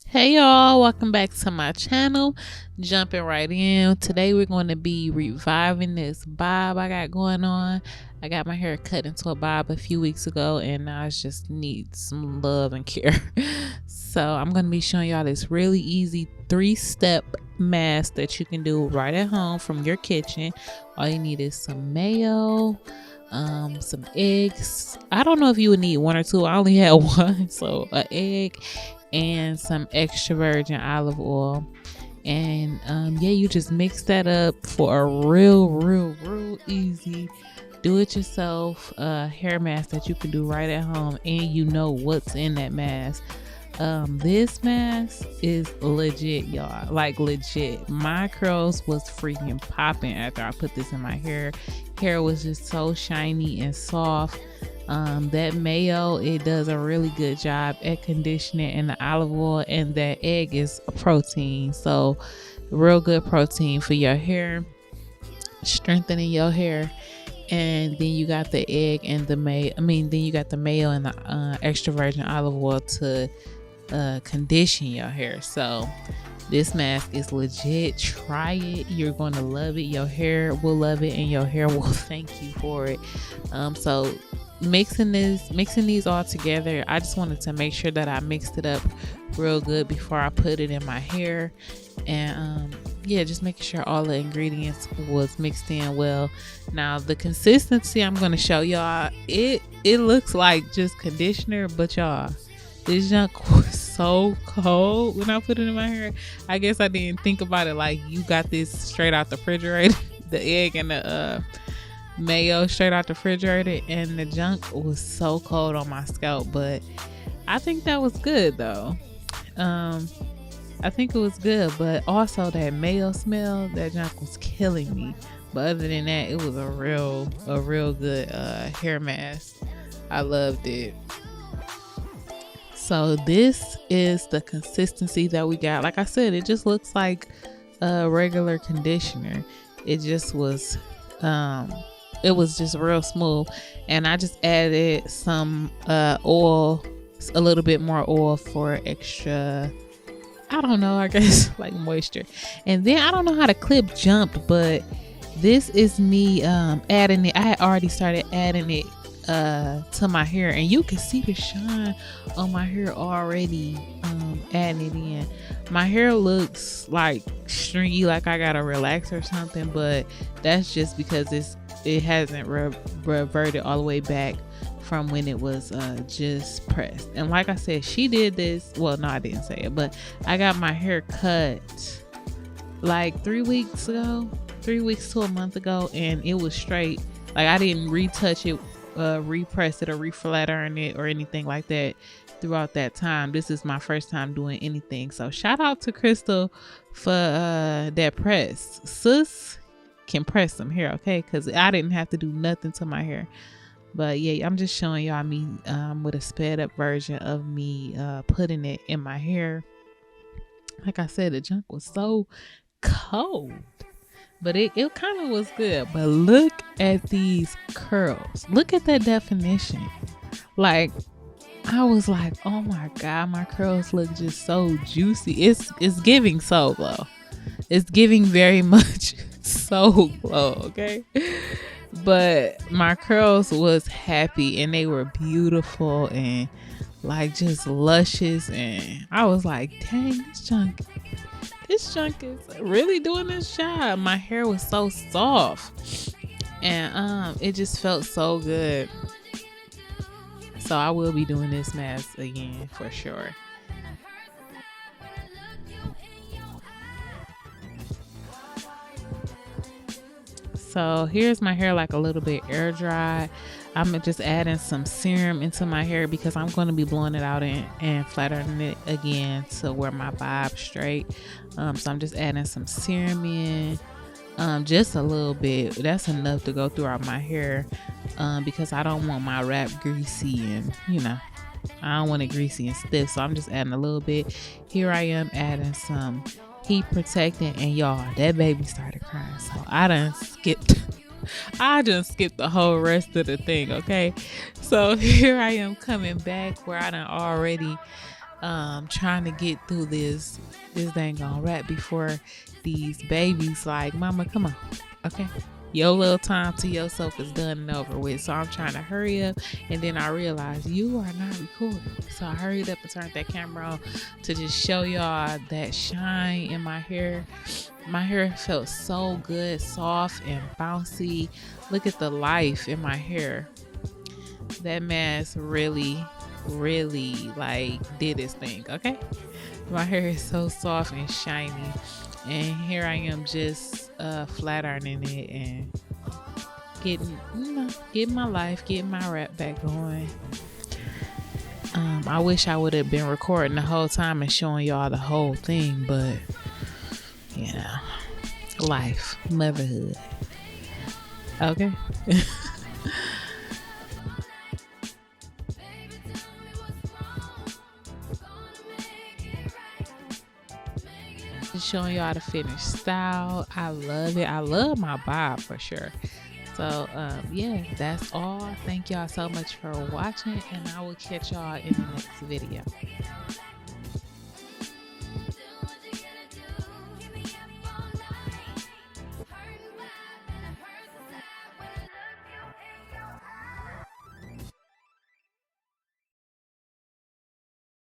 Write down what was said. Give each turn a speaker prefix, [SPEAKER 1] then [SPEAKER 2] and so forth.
[SPEAKER 1] Hey y'all, welcome back to my channel. Jumping right in. Today we're going to be reviving this bob I got going on. I got my hair cut into a bob a few weeks ago and now I just need some love and care. So I'm going to be showing y'all this really easy 3-step mask that you can do right at home from your kitchen. All you need is some mayo, some eggs. I don't know if you would need one or two. I only had one. So an egg and some extra virgin olive oil, and yeah, you just mix that up for a real easy do it yourself hair mask that you can do right at home, and you know what's in that mask. This mask is legit, y'all, like legit. My curls was freaking popping after I put this in my hair was just so shiny and soft. That mayo, it does a really good job at conditioning, and the olive oil and that egg is a protein, so real good protein for your hair, strengthening your hair. And then you got the egg and the mayo, then you got the mayo and the extra virgin olive oil to condition your hair. So this mask is legit. Try it. You're going to love it. Your hair will love it, and your hair will thank you for it. So mixing these all together, I just wanted to make sure that I mixed it up real good before I put it in my hair. And yeah, just making sure all the ingredients was mixed in well. Now the consistency I'm going to show y'all, it looks like just conditioner, but y'all, this junk was so cold when I put it in my hair. I guess I didn't think about it like you got this straight out the refrigerator, the egg and the mayo straight out the refrigerator, and the junk was so cold on my scalp. But I think that was good though. I think it was good, but also that mayo smell, that junk was killing me. But other than that, it was a real good hair mask. I loved it. So this is the consistency that we got. Like I said, it just looks like a regular conditioner. It just was it was just real smooth, and I just added some oil, a little bit more oil for extra, I don't know, I guess like moisture. And then I don't know how the clip jumped, but this is me adding it. I had already started adding it to my hair, and you can see the shine on my hair already. Adding it in, my hair looks like stringy, like I gotta relax or something, but that's just because it hasn't reverted all the way back from when it was just pressed. And like I said, she did this, well, no, I didn't say it, but I got my hair cut like 3 weeks to a month ago, and it was straight. Like I didn't retouch it, repress it or reflattering it or anything like that throughout that time. This is my first time doing anything, so shout out to Crystal for that press. Sis can press some hair, okay, because I didn't have to do nothing to my hair. But yeah, I'm just showing y'all me with a sped up version of me putting it in my hair. Like I said, the junk was so cold, but it kind of was good. But look at these curls. Look at that definition. Like, I was like, oh my God, my curls look just so juicy. It's giving Soul Glow. It's giving very much Soul Glow, okay? But my curls was happy, and they were beautiful and like just luscious, and I was like, dang, this junk is really doing this job. My hair was so soft, and it just felt so good. So I will be doing this mask again for sure. So here's my hair like a little bit air dry. I'm just adding some serum into my hair because I'm going to be blowing it out and flattering it again to wear my bob straight. So I'm just adding some serum in, just a little bit. That's enough to go throughout my hair, because I don't want my wrap greasy, and I don't want it greasy and stiff. So I'm just adding a little bit. Here I am adding some heat protectant, and y'all, that baby started crying, so I just skipped the whole rest of the thing. Okay, so here I am coming back where I done already trying to get through this dang on rap before these babies like, mama, come on, okay, your little time to yourself is done and over with. So I'm trying to hurry up, and then I realized you are not recording, so I hurried up and turned that camera on to just show y'all that shine in my hair. My hair felt so good, soft and bouncy. Look at the life in my hair. That mask really like did his thing. Okay, my hair is so soft and shiny, and here I am just flat ironing it and getting my life, getting my rap back going. I wish I would have been recording the whole time and showing y'all the whole thing, but you know, life, motherhood. Okay. Just showing y'all the finished style. I love it. I love my bob for sure. So yeah, that's all. Thank y'all so much for watching, and I will catch y'all in the next video.